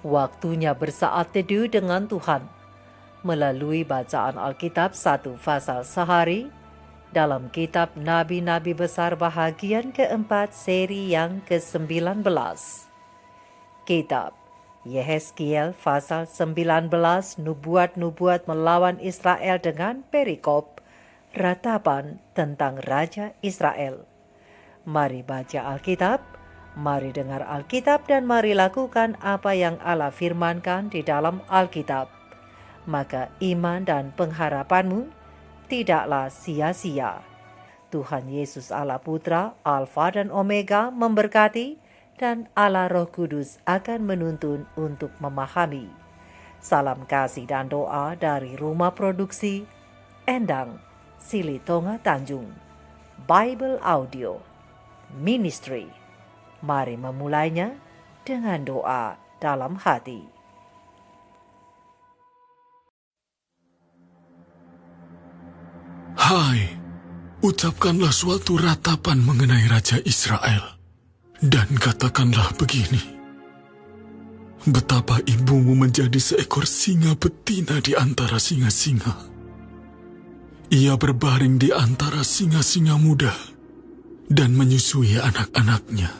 Waktunya bersaat teduh dengan Tuhan melalui bacaan Alkitab satu pasal sehari dalam kitab Nabi-Nabi Besar bahagian keempat seri yang ke-19. Kitab Yehezkiel pasal 19, nubuat-nubuat melawan Israel dengan perikop ratapan tentang Raja Israel. Mari baca Alkitab, mari dengar Alkitab, dan mari lakukan apa yang Allah firmankan di dalam Alkitab. Maka iman dan pengharapanmu tidaklah sia-sia. Tuhan Yesus Allah Putra, Alfa dan Omega memberkati, dan Allah Roh Kudus akan menuntun untuk memahami. Salam kasih dan doa dari Rumah Produksi Endang Silitonga Tanjung Bible Audio Ministry. Mari memulainya dengan doa dalam hati. Hai, ucapkanlah suatu ratapan mengenai Raja Israel, dan katakanlah begini: betapa ibumu menjadi seekor singa betina di antara singa-singa. Ia berbaring di antara singa-singa muda dan menyusui anak-anaknya.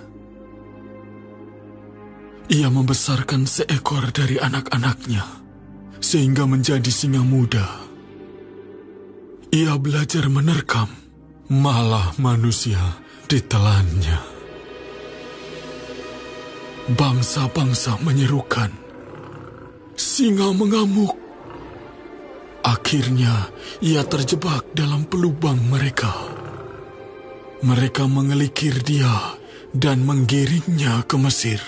Ia membesarkan seekor dari anak-anaknya, sehingga menjadi singa muda. Ia belajar menerkam, malah manusia ditelannya. Bangsa-bangsa menyerukan, singa mengamuk. Akhirnya ia terjebak dalam pelubang mereka. Mereka mengelikir dia dan menggiringnya ke Mesir.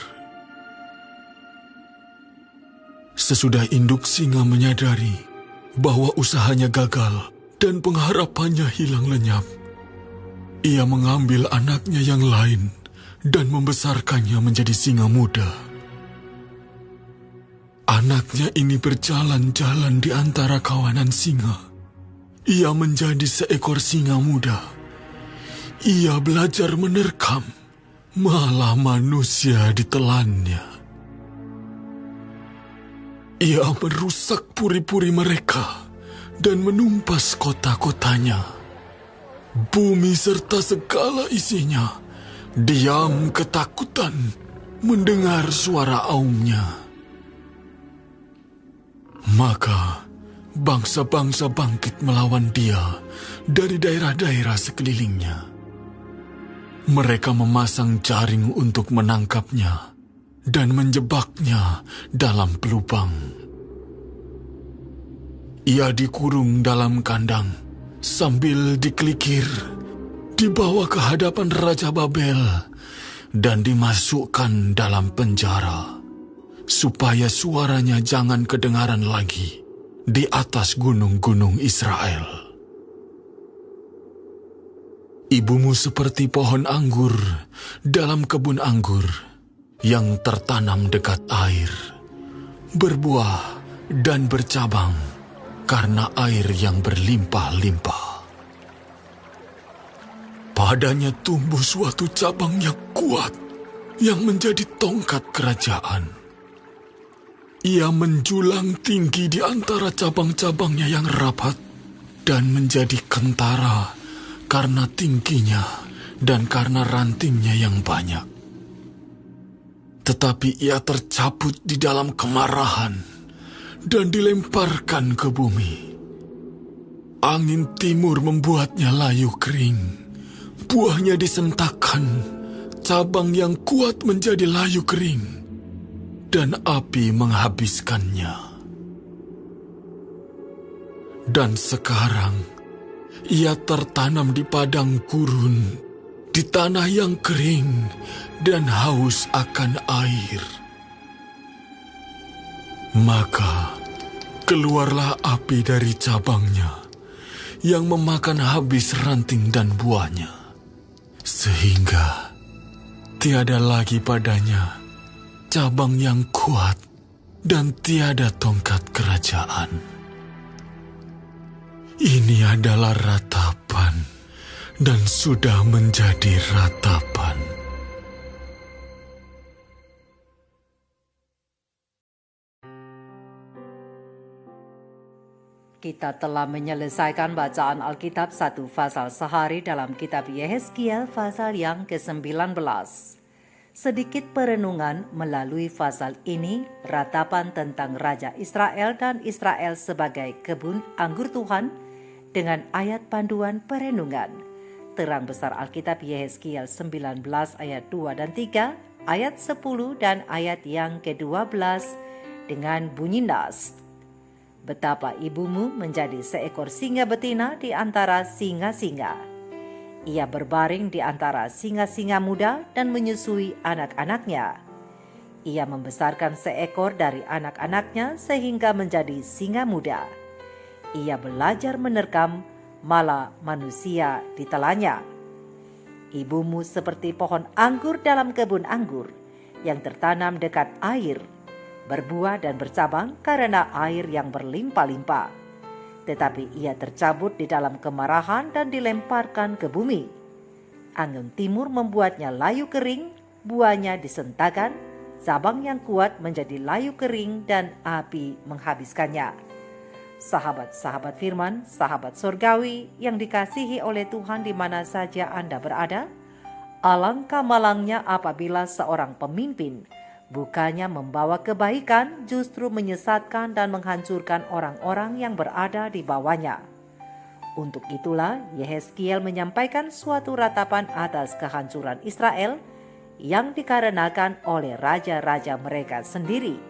Sesudah induk singa menyadari bahwa usahanya gagal dan pengharapannya hilang lenyap, ia mengambil anaknya yang lain dan membesarkannya menjadi singa muda. Anaknya ini berjalan-jalan di antara kawanan singa. Ia menjadi seekor singa muda. Ia belajar menerkam, malah manusia ditelannya. Ia merusak puri-puri mereka dan menumpas kota-kotanya. Bumi serta segala isinya diam ketakutan mendengar suara aumnya. Maka bangsa-bangsa bangkit melawan dia dari daerah-daerah sekelilingnya. Mereka memasang jaring untuk menangkapnya dan menjebaknya dalam pelubang. Ia dikurung dalam kandang sambil dikelikir, dibawa ke hadapan Raja Babel dan dimasukkan dalam penjara, supaya suaranya jangan kedengaran lagi di atas gunung-gunung Israel. Ibumu seperti pohon anggur dalam kebun anggur yang tertanam dekat air, berbuah dan bercabang karena air yang berlimpah-limpah. Padanya tumbuh suatu cabang yang kuat, yang menjadi tongkat kerajaan. Ia menjulang tinggi di antara cabang-cabangnya yang rapat, dan menjadi kentara karena tingginya dan karena rantingnya yang banyak. Tetapi ia tercabut di dalam kemarahan dan dilemparkan ke bumi. Angin timur membuatnya layu kering. Buahnya disentakkan, cabang yang kuat menjadi layu kering, dan api menghabiskannya. Dan sekarang, ia tertanam di padang gurun, di tanah yang kering, dan haus akan air. Maka keluarlah api dari cabangnya, yang memakan habis ranting dan buahnya, sehingga tiada lagi padanya cabang yang kuat dan tiada tongkat kerajaan. Ini adalah ratapan dan sudah menjadi ratapan. Kita telah menyelesaikan bacaan Alkitab satu pasal sehari dalam kitab Yehezkiel pasal yang ke-19. Sedikit perenungan melalui pasal ini, ratapan tentang Raja Israel dan Israel sebagai kebun anggur Tuhan dengan ayat panduan perenungan. Terang besar Alkitab Yehezkiel 19 ayat 2 dan 3, ayat 10 dan ayat yang ke-12 dengan bunyi nas. Betapa ibumu menjadi seekor singa betina di antara singa-singa. Ia berbaring di antara singa-singa muda dan menyusui anak-anaknya. Ia membesarkan seekor dari anak-anaknya sehingga menjadi singa muda. Ia belajar menerkam, malah manusia ditelannya. Ibumu seperti pohon anggur dalam kebun anggur yang tertanam dekat air, berbuah dan bercabang karena air yang berlimpah-limpah. Tetapi ia tercabut di dalam kemarahan dan dilemparkan ke bumi. Angin timur membuatnya layu kering, buahnya disentakan, cabang yang kuat menjadi layu kering dan api menghabiskannya. Sahabat-sahabat firman, sahabat surgawi yang dikasihi oleh Tuhan di mana saja Anda berada, alangkah malangnya apabila seorang pemimpin bukannya membawa kebaikan, justru menyesatkan dan menghancurkan orang-orang yang berada di bawahnya. Untuk itulah Yehezkiel menyampaikan suatu ratapan atas kehancuran Israel yang dikarenakan oleh raja-raja mereka sendiri.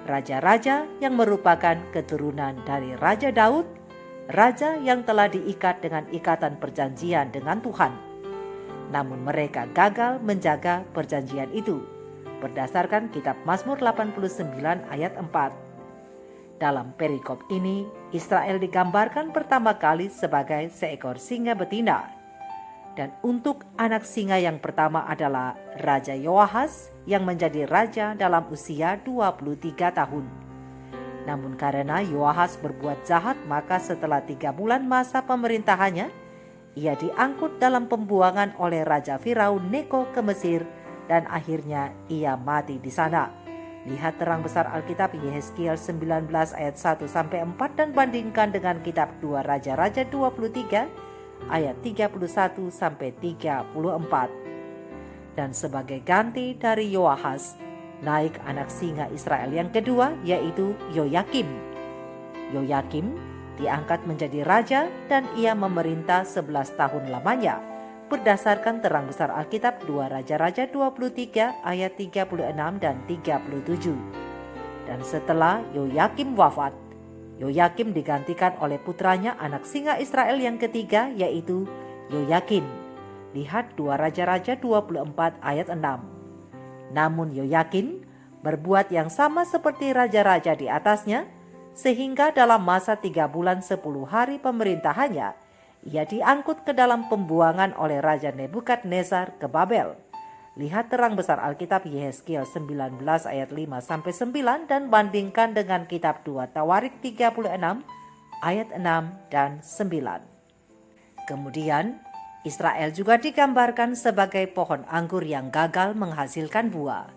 Raja-raja yang merupakan keturunan dari Raja Daud, raja yang telah diikat dengan ikatan perjanjian dengan Tuhan. Namun mereka gagal menjaga perjanjian itu. Berdasarkan kitab Mazmur 89 ayat 4. Dalam perikop ini, Israel digambarkan pertama kali sebagai seekor singa betina. Dan untuk anak singa yang pertama adalah Raja Yoahas yang menjadi raja dalam usia 23 tahun. Namun karena Yoahas berbuat jahat, maka setelah 3 bulan masa pemerintahannya, ia diangkut dalam pembuangan oleh Raja Firaun Neko ke Mesir dan akhirnya ia mati di sana. Lihat terang besar Alkitab Yehezkiel 19 ayat 1-4 dan bandingkan dengan kitab 2 Raja-Raja 23 ayat 31-34. Dan sebagai ganti dari Yoahas, naik anak singa Israel yang kedua, yaitu Yoyakim. Yoyakim diangkat menjadi raja dan ia memerintah 11 tahun lamanya. Berdasarkan terang besar Alkitab 2 Raja-Raja 23 ayat 36 dan 37. Dan setelah Yoyakim wafat, Yoyakim digantikan oleh putranya anak singa Israel yang ketiga, yaitu Yoyakin. Lihat 2 Raja-Raja 24 ayat 6. Namun Yoyakin berbuat yang sama seperti raja-raja di atasnya, sehingga dalam masa 3 bulan 10 hari pemerintahannya, ia diangkut ke dalam pembuangan oleh Raja Nebukadnezar ke Babel. Lihat terang besar Alkitab Yehezkiel 19 ayat 5-9 dan bandingkan dengan kitab 2 Tawarik 36 ayat 6 dan 9. Kemudian Israel juga digambarkan sebagai pohon anggur yang gagal menghasilkan buah.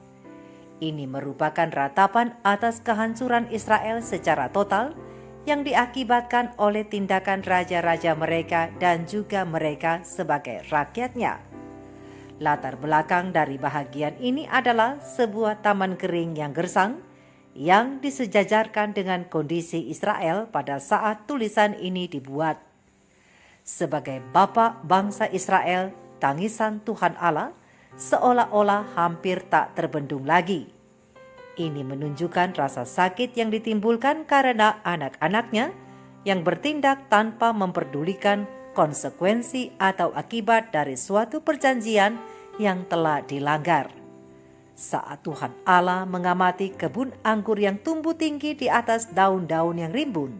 Ini merupakan ratapan atas kehancuran Israel secara total yang diakibatkan oleh tindakan raja-raja mereka dan juga mereka sebagai rakyatnya. Latar belakang dari bahagian ini adalah sebuah taman kering yang gersang yang disejajarkan dengan kondisi Israel pada saat tulisan ini dibuat. Sebagai bapa bangsa Israel, tangisan Tuhan Allah seolah-olah hampir tak terbendung lagi. Ini menunjukkan rasa sakit yang ditimbulkan karena anak-anaknya yang bertindak tanpa memperdulikan konsekuensi atau akibat dari suatu perjanjian yang telah dilanggar. Saat Tuhan Allah mengamati kebun anggur yang tumbuh tinggi di atas daun-daun yang rimbun,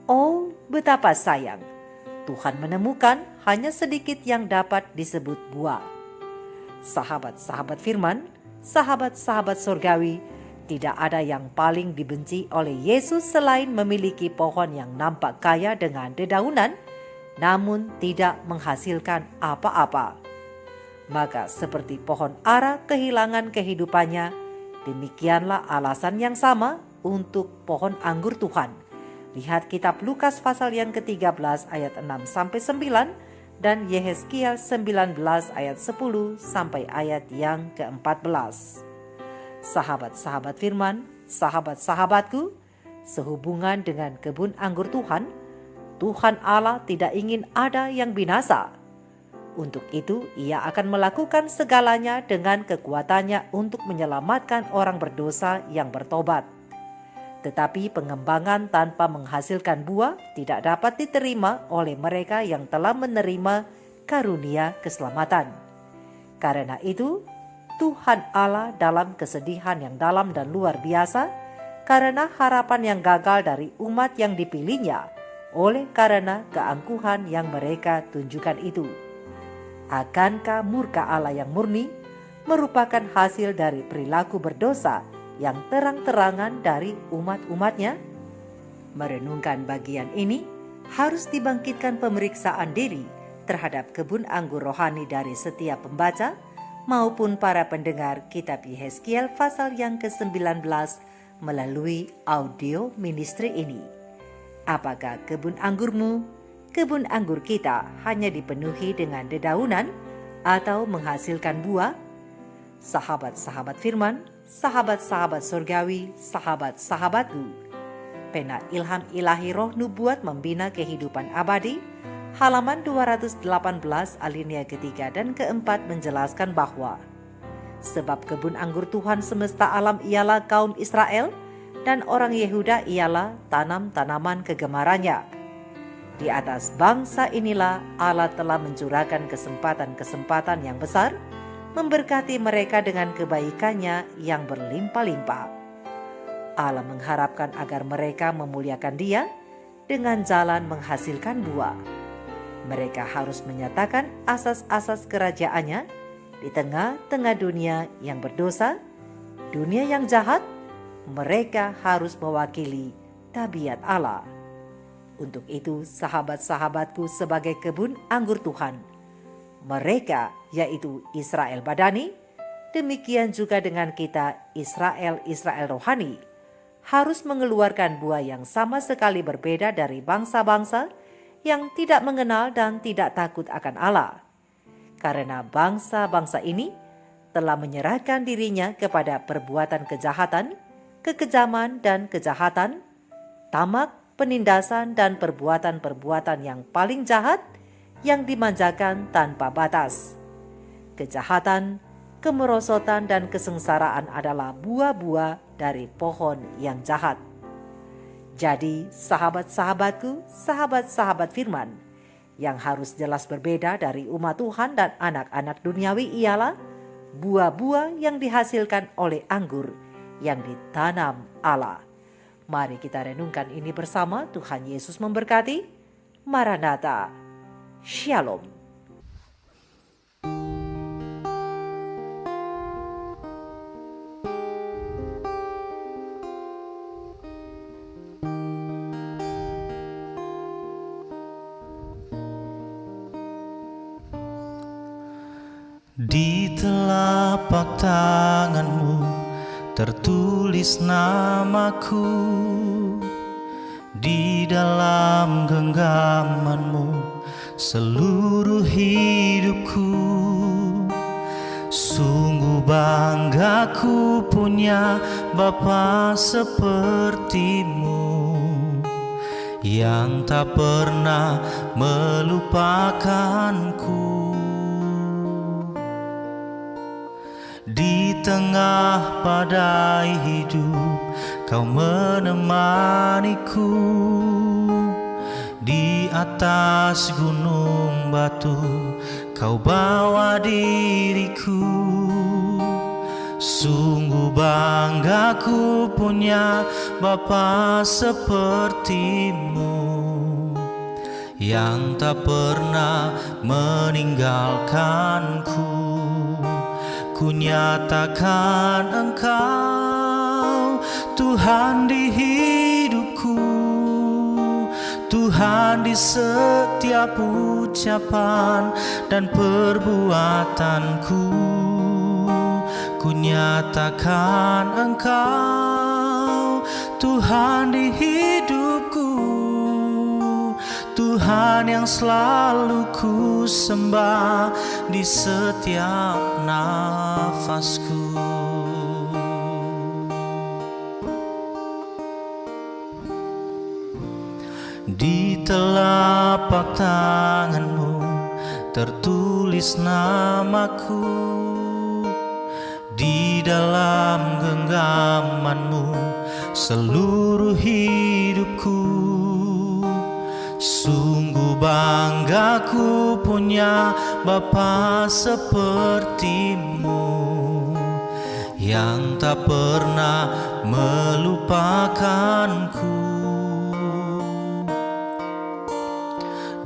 oh betapa sayang, Tuhan menemukan hanya sedikit yang dapat disebut buah. Sahabat-sahabat firman, sahabat-sahabat surgawi, tidak ada yang paling dibenci oleh Yesus selain memiliki pohon yang nampak kaya dengan dedaunan, namun tidak menghasilkan apa-apa. Maka seperti pohon ara kehilangan kehidupannya, demikianlah alasan yang sama untuk pohon anggur Tuhan. Lihat kitab Lukas pasal yang ke-13 ayat 6-9 dan Yehezkiel 19 ayat 10 sampai ayat yang ke-14. Sahabat-sahabat firman, sahabat-sahabatku, sehubungan dengan kebun anggur Tuhan, Tuhan Allah tidak ingin ada yang binasa. Untuk itu, Ia akan melakukan segalanya dengan kekuatannya untuk menyelamatkan orang berdosa yang bertobat. Tetapi pengembangan tanpa menghasilkan buah tidak dapat diterima oleh mereka yang telah menerima karunia keselamatan. Karena itu, Tuhan Allah dalam kesedihan yang dalam dan luar biasa, karena harapan yang gagal dari umat yang dipilihnya, oleh karena keangkuhan yang mereka tunjukkan itu. Akankah murka Allah yang murni merupakan hasil dari perilaku berdosa yang terang-terangan dari umat-umatnya? Merenungkan bagian ini, harus dibangkitkan pemeriksaan diri terhadap kebun anggur rohani dari setiap pembaca maupun para pendengar kitab Yehezkiel pasal yang ke-19 melalui audio ministry ini. Apakah kebun anggurmu, kebun anggur kita hanya dipenuhi dengan dedaunan atau menghasilkan buah? Sahabat-sahabat firman, sahabat-sahabat surgawi, sahabat-sahabatku, pena ilham ilahi roh nubuat membina kehidupan abadi, halaman 218 alinea ketiga dan keempat menjelaskan bahwa sebab kebun anggur Tuhan semesta alam ialah kaum Israel, dan orang Yehuda ialah tanam-tanaman kegemarannya. Di atas bangsa inilah Allah telah mencurahkan kesempatan-kesempatan yang besar, memberkati mereka dengan kebaikannya yang berlimpah-limpah. Allah mengharapkan agar mereka memuliakan Dia dengan jalan menghasilkan buah. Mereka harus menyatakan asas-asas kerajaannya di tengah-tengah dunia yang berdosa, dunia yang jahat. Mereka harus mewakili tabiat Allah. Untuk itu, sahabat-sahabatku sebagai kebun anggur Tuhan, mereka yaitu Israel badani, demikian juga dengan kita Israel rohani, harus mengeluarkan buah yang sama sekali berbeda dari bangsa-bangsa yang tidak mengenal dan tidak takut akan Allah. Karena bangsa-bangsa ini telah menyerahkan dirinya kepada perbuatan kejahatan, kekejaman dan kejahatan, tamak, penindasan dan perbuatan-perbuatan yang paling jahat yang dimanjakan tanpa batas. Kejahatan, kemerosotan dan kesengsaraan adalah buah-buah dari pohon yang jahat. Jadi sahabat-sahabatku, sahabat-sahabat firman, yang harus jelas berbeda dari umat Tuhan dan anak-anak duniawi ialah buah-buah yang dihasilkan oleh anggur yang ditanam Allah. Mari kita renungkan ini bersama. Tuhan Yesus memberkati. Maranatha. Shalom. Di telapak tanganmu tertulis namaku, di dalam genggamanmu seluruh hidupku. Sungguh bangga ku punya Bapa sepertimu, yang tak pernah melupakanku. Di tengah badai hidup kau menemaniku, di atas gunung batu kau bawa diriku. Sungguh bangga ku punya Bapa sepertimu, yang tak pernah meninggalkanku. Ku nyatakan Engkau Tuhan di hidupku, Tuhan di setiap ucapan dan perbuatanku. Ku nyatakan Engkau Tuhan di hidupku, Tuhan yang selalu ku sembah di setiap nafasku. Di telapak tanganmu tertulis namaku, di dalam genggamanmu seluruh hidupku. Sungguh bangga ku punya Bapa sepertimu, yang tak pernah melupakanku.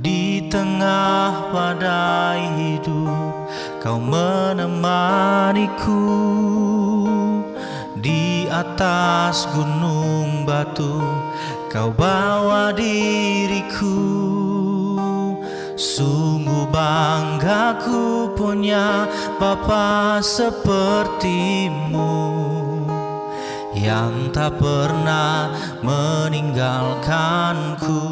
Di tengah badai hidup Kau menemaniku, di atas gunung batu Kau bawa diriku. Sungguh bangga ku punya Bapa sepertimu, yang tak pernah meninggalkanku.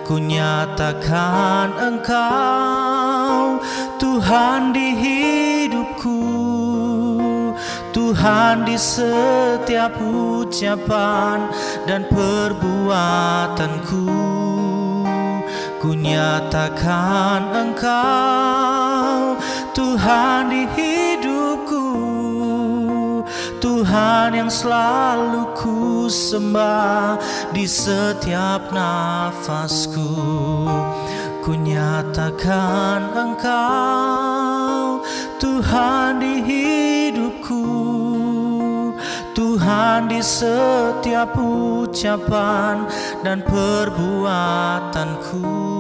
Ku nyatakan Engkau Tuhan di hidupku, Tuhan di setiap ucapan dan perbuatanku. Ku nyatakan Engkau Tuhan di hidupku, Tuhan yang selalu ku sembah di setiap nafasku. Ku nyatakan Engkau Tuhan di hidupku, Tuhan di setiap ucapan dan perbuatanku.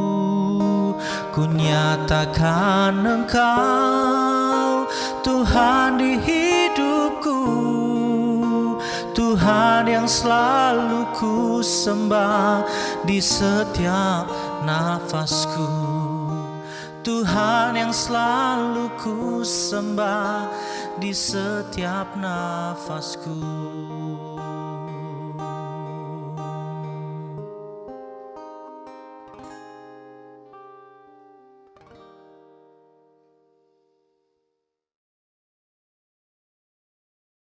Ku nyatakan Engkau Tuhan di hidupku, Tuhan yang selalu ku sembah di setiap nafasku. Tuhan yang selalu ku sembah di setiap nafasku.